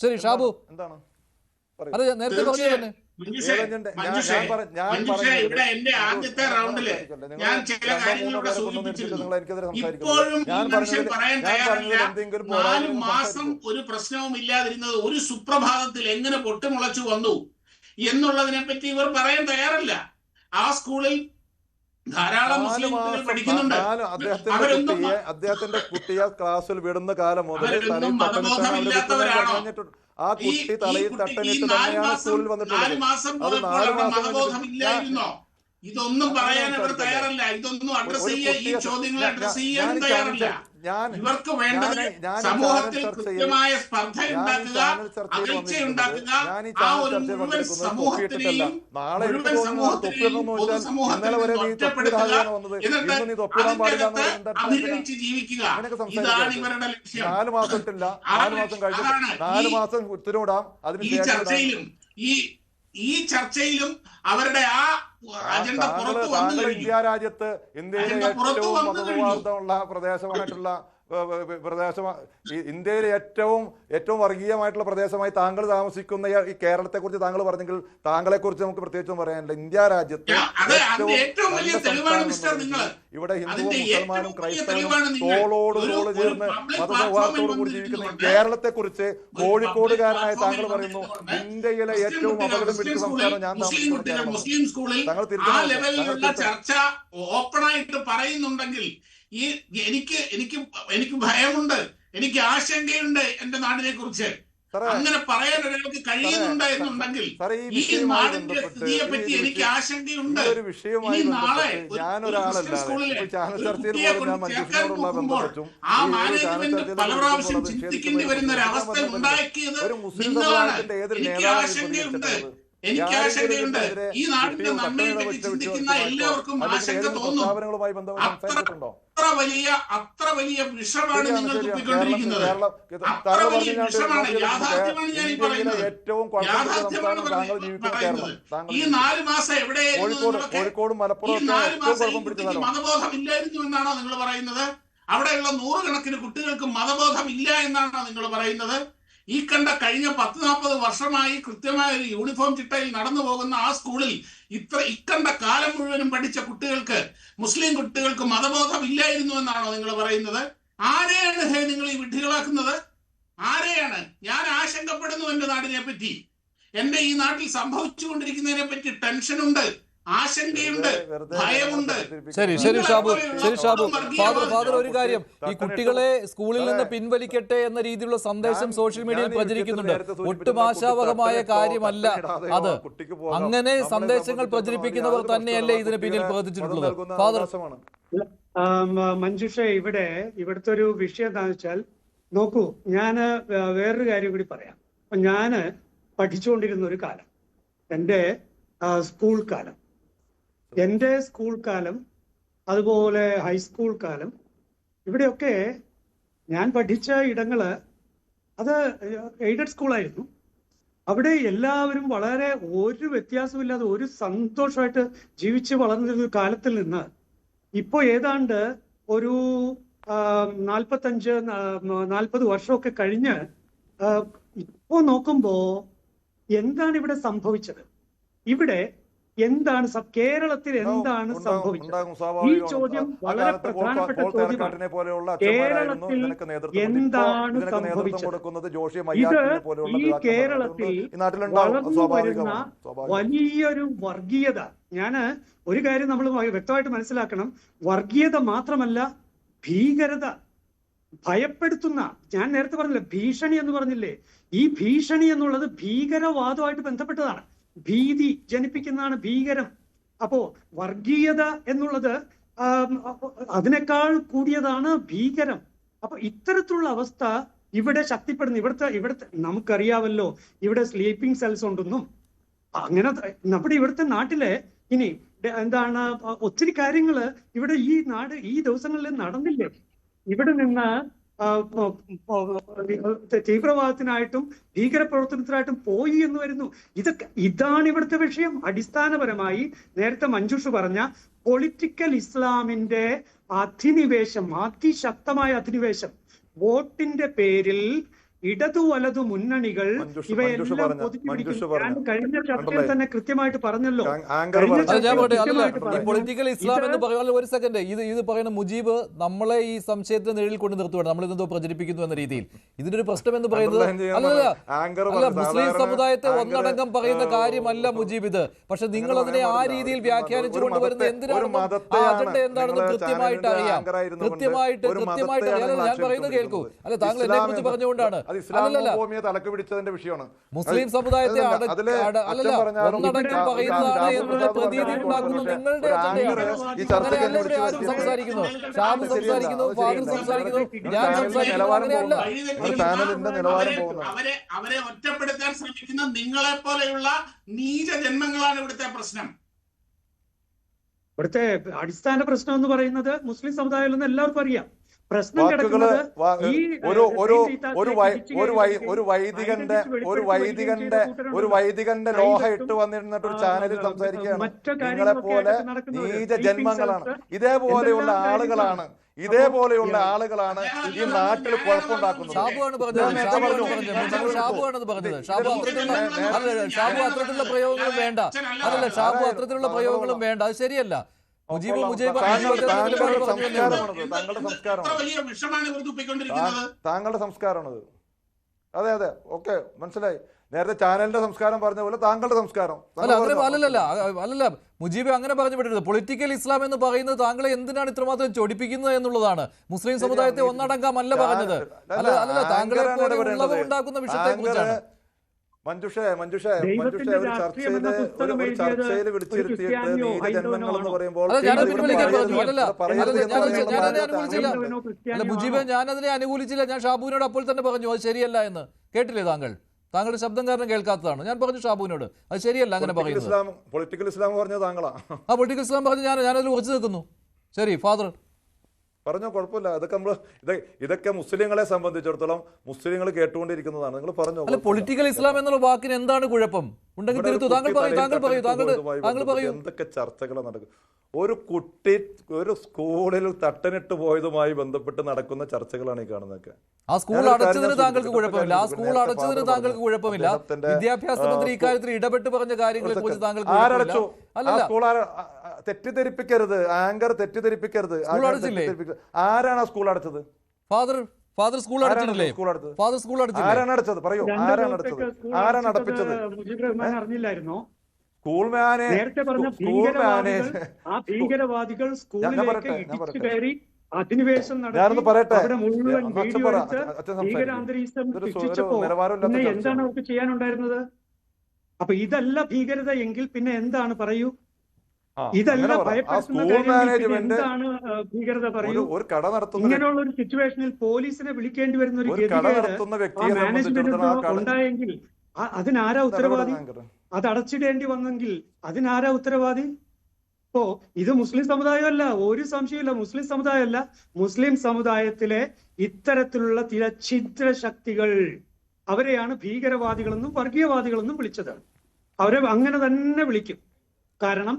ശരി ഷാബു, എന്താണ് അതെ നേരത്തെ പറഞ്ഞു തന്നെ. ഇവിടെ എന്റെ ആദ്യത്തെ റൗണ്ടില് ഞാൻ ചില കാര്യങ്ങളൊക്കെ സൂചിപ്പിച്ചിരുന്നു. ഇപ്പോഴും ഈ മനുഷ്യൻ പറയാൻ തയ്യാറില്ല. 4 മാസം ഒരു പ്രശ്നവും ഇല്ലാതിരുന്നത് ഒരു സുപ്രഭാതത്തിൽ എങ്ങനെ പൊട്ടിമുളച്ചു വന്നു എന്നുള്ളതിനെ പറ്റി ഇവർ പറയാൻ തയ്യാറല്ല. ആ സ്കൂളിൽ ധാരാളം മുസ്ലിം കുട്ടികൾ പഠിക്കുന്നുണ്ട്. അദ്ദേഹത്തിന്റെ കുട്ടിയെ ക്ലാസ്സിൽ വിടുന്ന കാലം മുതൽ മതബോധമില്ലാത്തവരാണോ? ആ കുട്ടി തലയിൽ തട്ടനിട്ട് തന്നെയാണ് സ്കൂളിൽ വന്നിട്ടുള്ളത്. 4 മാസം മതബോധമില്ലായിരുന്നോ? ഇതൊന്നും പറയാൻ അവർ തയ്യാറല്ല. ഇതൊന്നും അഡ്രസ് ചെയ്യാൻ, ഈ ചോദ്യങ്ങൾ അഡ്രസ് ചെയ്യാനും തയ്യാറല്ല. ഇവർക്ക് വേണ്ടത് സമൂഹത്തിൽ കൃത്യമായ സ്പർദ്ധ ഉണ്ടാക്കുക, അകൽച്ചയുണ്ടാക്കുക. ആ ഒരു മുഴുവൻ സമൂഹത്തിനെയും പൊതുസമൂഹത്തിനെയും ഒറ്റപ്പെടുത്തുക, എന്നിട്ട് അതിനകത്ത് അഭിനയിച്ച് ജീവിക്കുക. ഇതാണ് ഇവരുടെ ലക്ഷ്യം. 4 മാസം ഇട്ടില്ല, 4 മാസം കഴിഞ്ഞു, 4 മാസം ഉത്തരവിടാം. ഈ ചർച്ചയിലും അവരുടെ ആ അജണ്ട പുറത്തു വന്നു കഴിഞ്ഞു. ഇന്ത്യ രാജ്യത്ത് ഇന്ത്യയിലെ ഏറ്റവും മതസൗഹാർദ്ദമുള്ള പ്രദേശമായിട്ടുള്ള ഇന്ത്യയിലെ ഏറ്റവും വർഗീയമായിട്ടുള്ള പ്രദേശമായി താങ്കൾ താമസിക്കുന്ന ഈ കേരളത്തെ കുറിച്ച് താങ്കൾ പറഞ്ഞെങ്കിൽ താങ്കളെ കുറിച്ച് നമുക്ക് പ്രത്യേകിച്ചും പറയാനില്ല. ഇന്ത്യ രാജ്യത്ത് ഇവിടെ ഹിന്ദുവും മുസൽമാനും ക്രൈസ്തവനും തോളോട് തോള് ചേർന്ന് മതസൗഹാർദ്ദത്തോടു കൂടി ജീവിക്കുന്ന കേരളത്തെ കുറിച്ച് കോഴിക്കോടുകാരനായ താങ്കൾ പറയുന്നു ഇന്ത്യയിലെ ഏറ്റവും അപകടം പിടിച്ച സംസ്ഥാനം ഞാൻ മുസ്ലിം സ്കൂളിൽ ആ ലെവലിലുള്ള ചർച്ച ഓപ്പണായിട്ട് പറയുന്നുണ്ടെങ്കിൽ ഈ എനിക്ക് ഭയമുണ്ട്, എനിക്ക് ആശങ്കയുണ്ട് എന്റെ നാടിനെ കുറിച്ച്. അങ്ങനെ പറയാൻ ഒരാൾക്ക് കഴിയുന്നുണ്ട് എന്നുണ്ടെങ്കിൽ ഈ നാടിന്റെ സ്ഥിതിയെ പറ്റി എനിക്ക് ആശങ്കയുണ്ട്. ഇനി നാളെ ആ മാനേജ്മെന്റ് പല പ്രാവശ്യം ചിന്തിക്കേണ്ടി വരുന്ന ഒരവസ്ഥ ഉണ്ടാക്കിയത് നിങ്ങളാണ്. എനിക്ക് ആശങ്കയുണ്ട്. ഈ നാടിന്റെ നന്മയെ പറ്റി ചിന്തിക്കുന്ന എല്ലാവർക്കും ആശങ്ക തോന്നും. അത്ര വലിയ വിഷമാണ് നിങ്ങൾ തുപ്പിക്കൊണ്ടിരിക്കുന്നത്. അത്ര വലിയ വിഷമാണ്. യാഥാർത്ഥ്യമാണ് ഞാൻ ഈ പറയുന്നത്. യാഥാർത്ഥ്യമാണ് പറയുന്നത്. ഈ 4 മാസം എവിടെയായിരുന്നു? ഈ 4 മാസം ഈ കുട്ടിക്ക് മതബോധം ഇല്ലായിരുന്നു എന്നാണോ നിങ്ങൾ പറയുന്നത്? അവിടെയുള്ള 100 കണക്കിന് കുട്ടികൾക്ക് മതബോധം ഇല്ല എന്നാണോ നിങ്ങൾ പറയുന്നത്? ഈ കണ്ട കഴിഞ്ഞ 10-40 വർഷമായി കൃത്യമായ ഒരു യൂണിഫോം ചിട്ടയിൽ നടന്നു പോകുന്ന ആ സ്കൂളിൽ ഇക്കണ്ട കാലം മുഴുവനും പഠിച്ച കുട്ടികൾക്ക്, മുസ്ലിം കുട്ടികൾക്ക് മതബോധം ഇല്ലായിരുന്നു എന്നാണോ നിങ്ങൾ പറയുന്നത്? ആരെയാണ് നിങ്ങൾ ഈ വിഡ്ഢികളാക്കുന്നത്? ആരെയാണ്? ഞാൻ ആശങ്കപ്പെടുന്നു എന്റെ നാടിനെ പറ്റി. എന്റെ ഈ നാട്ടിൽ സംഭവിച്ചുകൊണ്ടിരിക്കുന്നതിനെ പറ്റി ടെൻഷനുണ്ട്, ആശങ്കയുണ്ട്, ഭയമുണ്ട്. ശരി ഷാബു, ഫാദർ ഒരു കാര്യം, ഈ കുട്ടികളെ സ്കൂളിൽ നിന്ന് പിൻവലിക്കട്ടെ എന്ന രീതിയിലുള്ള സന്ദേശം സോഷ്യൽ മീഡിയയിൽ പ്രചരിക്കുന്നുണ്ട്. ഒട്ടും ആശാവഹമായ കാര്യമല്ല അത്. അങ്ങനെ സന്ദേശങ്ങൾ പ്രചരിപ്പിക്കുന്നവർ തന്നെയല്ലേ ഇതിന് പിന്നിൽ പ്രവർത്തിച്ചിട്ടുള്ളത്? ഫാദർ മഞ്ജുഷ, ഇവിടുത്തെ ഒരു വിഷയം എന്താണെന്ന് വെച്ചാൽ, നോക്കൂ, ഞാന് വേറൊരു കാര്യം കൂടി പറയാം. ഞാന് പഠിച്ചുകൊണ്ടിരുന്ന ഒരു കാലം, എൻ്റെ സ്കൂൾ കാലം, അതുപോലെ ഹൈസ്കൂൾ കാലം, ഇവിടെയൊക്കെ ഞാൻ പഠിച്ച ഇടങ്ങള് അത് എയ്ഡഡ് സ്കൂളായിരുന്നു. അവിടെ എല്ലാവരും വളരെ ഒരു വ്യത്യാസമില്ലാതെ ഒരു സന്തോഷമായിട്ട് ജീവിച്ച് വളർന്നിരുന്ന കാലത്തിൽ നിന്ന് ഇപ്പോൾ ഏതാണ്ട് ഒരു 45-40 വർഷമൊക്കെ കഴിഞ്ഞ് ഇപ്പോൾ നോക്കുമ്പോ എന്താണ് ഇവിടെ സംഭവിച്ചത്? ഇവിടെ എന്താണ് കേരളത്തിൽ എന്താണ് സംഭവിച്ചത്? ഈ ചോദ്യം വളരെ പ്രധാനപ്പെട്ട ചോദ്യമാണ്. കേരളത്തിൽ എന്താണ് സംഭവിച്ചത്? ഈ കേരളത്തിൽ വളർന്നു വരുന്ന വലിയൊരു വർഗീയത. ഞാന് ഒരു കാര്യം നമ്മൾ വ്യക്തമായിട്ട് മനസ്സിലാക്കണം. വർഗീയത മാത്രമല്ല, ഭീകരത, ഭയപ്പെടുത്തുന്ന, ഞാൻ നേരത്തെ പറഞ്ഞില്ലേ ഭീഷണി എന്ന് പറഞ്ഞില്ലേ, ഈ ഭീഷണി എന്നുള്ളത് ഭീകരവാദമായിട്ട് ബന്ധപ്പെട്ടതാണ്. ഭീതി ജനിപ്പിക്കുന്നതാണ് ഭീകരം. അപ്പോ വർഗീയത എന്നുള്ളത് അതിനേക്കാൾ കൂടിയതാണ് ഭീകരം. അപ്പൊ ഇത്തരത്തിലുള്ള അവസ്ഥ ഇവിടെ ശക്തിപ്പെടുന്നു. ഇവിടുത്തെ നമുക്കറിയാമല്ലോ, ഇവിടെ സ്ലീപ്പിംഗ് സെൽസ് ഉണ്ടെന്നും അങ്ങനെ നമ്മുടെ ഇവിടുത്തെ നാട്ടിലെ ഇനി എന്താണ് ഒത്തിരി കാര്യങ്ങള് ഇവിടെ ഈ ദിവസങ്ങളിൽ നടന്നില്ലേ. ഇവിടെ നിന്ന് തീവ്രവാദത്തിനായിട്ടും ഭീകരപ്രവർത്തനത്തിനായിട്ടും പോയി എന്ന് വരുന്നു. ഇതാണ് ഇവിടുത്തെ വിഷയം. അടിസ്ഥാനപരമായി നേരത്തെ മഞ്ജുഷ് പറഞ്ഞ പൊളിറ്റിക്കൽ ഇസ്ലാമിന്റെ അധിനിവേശം, അതിശക്തമായ അധിനിവേശം, വോട്ടിന്റെ പേരിൽ ഇടതു വലതു മുന്നണികൾ ഇവയെല്ലാം കഴിഞ്ഞ ചർച്ചയിൽ തന്നെ കൃത്യമായിട്ട് പറഞ്ഞല്ലോ. പൊളിറ്റിക്കൽ ഇസ്ലാം എന്ന് പറയുന്നത് ഒരു സെക്കൻഡ്, ഇത് പറയുന്ന മുജീബ് നമ്മളെ ഈ സംശയത്തിന് നിഴലിൽ കൊണ്ട് നിർത്തുകയാണ്, നമ്മൾ ഇതെന്തോ പ്രചരിപ്പിക്കുന്നു എന്ന രീതിയിൽ. ഇതിനൊരു പ്രശ്നം എന്ന് പറയുന്നത് അല്ല മുസ്ലിം സമുദായത്തെ ഒന്നടങ്കം പറയുന്ന കാര്യമല്ല മുജീബ് ഇത്. പക്ഷെ നിങ്ങൾ അതിനെ ആ രീതിയിൽ വ്യാഖ്യാനിച്ചു കൊണ്ടുവരുന്നത് എന്തിനാണ്? ആ അജണ്ട എന്താണെന്ന് കൃത്യമായിട്ട് അറിയാം, കൃത്യമായിട്ട് അറിയാം. ഞാൻ പറയുന്നത് കേൾക്കൂ. അല്ല താങ്കൾ എന്നെ കുറിച്ച് പറഞ്ഞുകൊണ്ടാണ്. മുസ്ലിം സമുദായത്തെ ഒന്നടങ്കം പറയുന്നതാണ് എന്നുള്ള പ്രതീതി ഉണ്ടാക്കുന്ന നിങ്ങളുടെ അജണ്ടയാണ്. ആരും സംസാരിക്കുന്നു, ഷാബ് സംസാരിക്കുന്നു, ഫാദർ സംസാരിക്കുന്നു, ഞാൻ സംസാരിക്കുന്നു, അങ്ങനെയല്ല. അവരെ ഒറ്റപ്പെടുത്താൻ ശ്രമിക്കുന്ന നിങ്ങളെ പോലെയുള്ള നീച ജന്മങ്ങളാണ് ഇവിടുത്തെ പ്രശ്നം. ഇവിടുത്തെ അടിസ്ഥാന പ്രശ്നം എന്ന് പറയുന്നത് മുസ്ലിം സമുദായം എല്ലാവർക്കും അറിയാം. പ്രശ്നം കിടക്കുന്നത് ഒരു വൈദികന്റെ ലോഹ ഇട്ട് വന്നിരുന്നിട്ട് ഒരു ചാനലിൽ സംസാരിക്കുകയാണ്. നിങ്ങളെ പോലെ നീച ജന്മങ്ങളാണ്, ഇതേപോലെയുള്ള ആളുകളാണ് ഈ നാട്ടിൽ കുഴപ്പമുണ്ടാക്കുന്നത്. ഷാബു അത്തരത്തിലുള്ള പ്രയോഗങ്ങളും വേണ്ട. അതല്ല, ഷാബു അത്തരത്തിലുള്ള പ്രയോഗങ്ങളും വേണ്ട, അത് ശരിയല്ല. താങ്കളുടെ സംസ്കാരമാണത്. അതെ അതെ, ഓക്കെ, മനസ്സിലായി. നേരത്തെ ചാനലിന്റെ സംസ്കാരം പറഞ്ഞ പോലെ താങ്കളുടെ സംസ്കാരം അല്ലല്ല മുജീബ് അങ്ങനെ പറഞ്ഞു വിടരുത്. പൊളിറ്റിക്കൽ ഇസ്ലാം എന്ന് പറയുന്നത് താങ്കളെ എന്തിനാണ് ഇത്രമാത്രം ചൊടിപ്പിക്കുന്നത് എന്നുള്ളതാണ്. മുസ്ലിം സമുദായത്തെ ഒന്നടങ്കമല്ല പറഞ്ഞത്. അല്ലല്ല, താങ്കളെ ഉണ്ടാക്കുന്ന വിഷയത്തെ കുറിച്ചാണ്. ഒരു ചർച്ചയിൽ വിളിച്ചിരുത്തിയിട്ട് നീചജന്മങ്ങൾ എന്ന് പറയുമ്പോൾ മുജീബ് ഞാൻ അതിനെ അനുകൂലിച്ചില്ല. ഞാൻ ഷാബുവിനോട് അപ്പോൾ തന്നെ പറഞ്ഞു അത് ശരിയല്ല എന്ന്. കേട്ടില്ലേ താങ്കൾ? താങ്കളുടെ ശബ്ദം കാരണം കേൾക്കാത്തതാണ്. ഞാൻ പറഞ്ഞു ഷാബുവിനോട് അത് ശരിയല്ല അങ്ങനെ പറയുന്നത്. പൊളിറ്റിക്കൽ ഇസ്ലാം പറഞ്ഞത് താങ്കളാ? ആ പൊളിറ്റിക്കൽ ഇസ്ലാം പറഞ്ഞു, ഞാനതിൽ ഉറച്ചു നിൽക്കുന്നു. ശരി ഫാദർ പറഞ്ഞോ, കുഴപ്പമില്ല. ഇതൊക്കെ മുസ്ലിങ്ങളെ സംബന്ധിച്ചിടത്തോളം മുസ്ലിങ്ങൾ കേട്ടുകൊണ്ടിരിക്കുന്നതാണ്. നിങ്ങൾ പറഞ്ഞു. അല്ല, പൊളിറ്റിക്കൽ ഇസ്ലാം എന്നുള്ള വാക്കിന് എന്താണ് കുഴപ്പം? ഉണ്ടെങ്കിൽ തിരുത്തു. താങ്കൾ പറയൂ. എന്തൊക്കെ ചർച്ചകളാണ് നടക്കും? ഒരു കുട്ടി ഒരു സ്കൂളിൽ തട്ടനിട്ട് പോയതുമായി ബന്ധപ്പെട്ട് നടക്കുന്ന ചർച്ചകളാണ് ഈ കാണുന്നതൊക്കെ. ആ സ്കൂൾ അടച്ചതിന് താങ്കൾക്ക് കുഴപ്പമില്ല. വിദ്യാഭ്യാസ മന്ത്രി ഇക്കാര്യത്തിൽ ഇടപെട്ട് പറഞ്ഞ കാര്യങ്ങളെ കുറിച്ച് താങ്കൾക്ക് തെറ്റിദ്ധരിപ്പിക്കരുത്. ആങ്കർ തെറ്റിദ്ധരിപ്പിക്കരുത്. ആരാണ് ആ സ്കൂൾ അടച്ചത്? ഫാദർ സ്കൂൾ അടച്ചിട്ടില്ലേ? ആരാണ് അടച്ചത്? പറയൂ, ആരാണ് അടച്ചത്? ആരാണ് അടപ്പിച്ചത്? സ്കൂൾ മാനേജ് ആ ഭീകരവാദികൾ സ്കൂളിലേക്ക് ഇടിച്ചു കയറി അധിനിവേശം നടത്തി അവിടെ മുഴുവൻ വീഡിയോ എടുത്ത് ഭീകരാന്തരീക്ഷം സൃഷ്ടിച്ചപ്പോ എന്താണ് അവർക്ക് ചെയ്യാനുണ്ടായിരുന്നത്? അപ്പൊ ഇതല്ല ഭീകരത എങ്കിൽ പിന്നെ എന്താണ്? പറയൂ. ഇതല്ല ഭയപ്പെടുത്തുന്ന എന്താണ് ഭീകരത? പറയൂ. ഇങ്ങനെയുള്ള ഒരു സിറ്റുവേഷനിൽ പോലീസിനെ വിളിക്കേണ്ടി വരുന്ന ഒരു ഗതികേട് മാനേജ്മെന്റിനോ ഉണ്ടായെങ്കിൽ അതിനാരാ ഉത്തരവാദി? അത് അടച്ചിടേണ്ടി വന്നെങ്കിൽ അതിനാരാ ഉത്തരവാദി? ഇപ്പോ ഇത് മുസ്ലിം സമുദായമല്ല, ഒരു സംശയമില്ല, മുസ്ലിം സമുദായമല്ല. മുസ്ലിം സമുദായത്തിലെ ഇത്തരത്തിലുള്ള ചില ഛിദ്ര ശക്തികൾ, അവരെയാണ് ഭീകരവാദികളെന്നും വർഗീയവാദികളെന്നും വിളിച്ചത്. അവരെ അങ്ങനെ തന്നെ വിളിക്കും. കാരണം